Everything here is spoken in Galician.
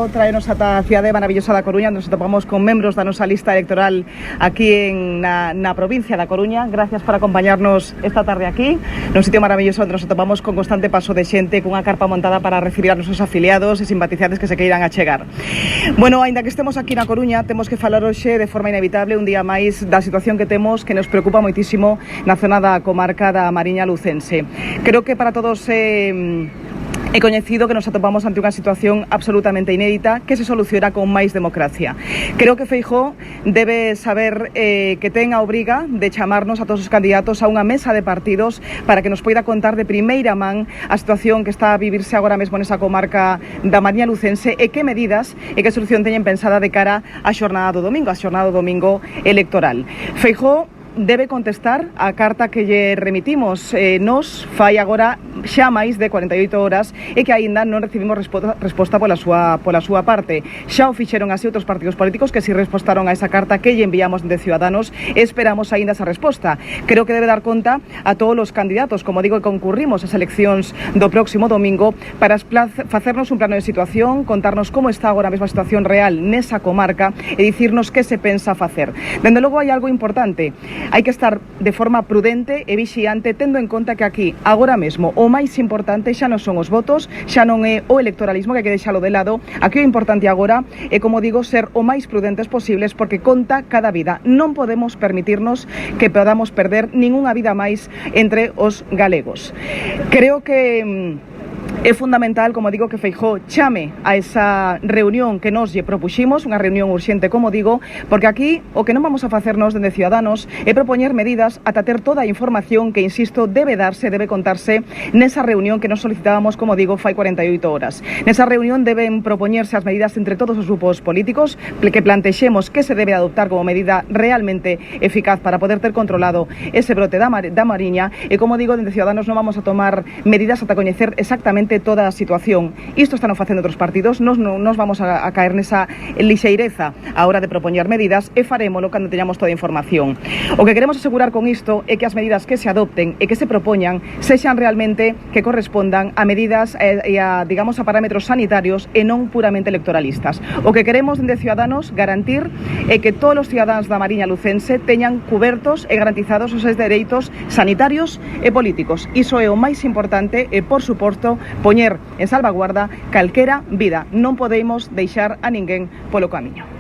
Traernos ata a cidade maravillosa da Coruña, onde nos topamos con membros da nosa lista electoral aquí na provincia da Coruña. Gracias por acompañarnos esta tarde aquí, nun sitio maravilloso onde nos topamos con constante paso de xente, cunha carpa montada para recibir a nosos afiliados e simpatizantes que se queiran achegar. Bueno, aínda que estemos aquí na Coruña, temos que falar hoxe de forma inevitable un día máis da situación que temos, que nos preocupa moitísimo na zona da comarca da Mariña Lucense. Creo que para todos é coñecido que nos atopamos ante unha situación absolutamente inédita que se soluciona con máis democracia. Creo que Feijóo debe saber que ten a obriga de chamarnos a todos os candidatos a unha mesa de partidos para que nos poida contar de primeira man a situación que está a vivirse agora mesmo nesa comarca da Mariña Lucense e que medidas e que solución teñen pensada de cara á xornada do domingo, electoral. Feijóo debe contestar a carta que lle remitimos nos fai agora xa máis de 48 horas e que aínda non recibimos resposta pola súa parte. Xa o fixeron así outros partidos políticos que si respostaron a esa carta que lle enviamos de Ciudadanos e esperamos aínda esa resposta. Creo que debe dar conta a todos os candidatos, como digo, que concurrimos ás eleccións do próximo domingo para facernos un plano de situación, contarnos como está agora a mesma situación real nesa comarca e dicirnos que se pensa facer. Dende logo hai algo importante. Hai que estar de forma prudente e vixiante, tendo en conta que aquí, agora mesmo, o máis importante xa non son os votos, xa non é o electoralismo, que hai que deixalo de lado. Aquí o importante agora é, como digo, ser o máis prudentes posibles, porque conta cada vida. Non podemos permitirnos que podamos perder ningunha vida máis entre os galegos. Creo que é fundamental, como digo, que Feijóo chame a esa reunión que nos lle propuximos, unha reunión urxente, como digo, porque aquí o que non vamos a facernos dende Ciudadanos é propoñer medidas ata ter toda a información que, insisto, debe contarse nesa reunión que nos solicitábamos, como digo, fai 48 horas. Nesa reunión deben propoñerse as medidas entre todos os grupos políticos que plantexemos que se debe adoptar como medida realmente eficaz para poder ter controlado ese brote da Mariña e, como digo, dende Ciudadanos non vamos a tomar medidas ata coñecer exactamente toda a situación. Isto están facendo outros partidos, nos vamos a caer nesa lixeireza a hora de propoñer medidas e farémolo cando teñamos toda a información. O que queremos asegurar con isto é que as medidas que se adopten e que se propoñan sexan realmente que correspondan a medidas e a parámetros sanitarios e non puramente electoralistas. O que queremos dende Ciudadanos garantir é que todos os cidadáns da Mariña Lucense teñan cubertos e garantizados os seus dereitos sanitarios e políticos. Iso é o máis importante e, por suposto, poñer en salvaguarda calquera vida. Non podemos deixar a ninguén polo camiño.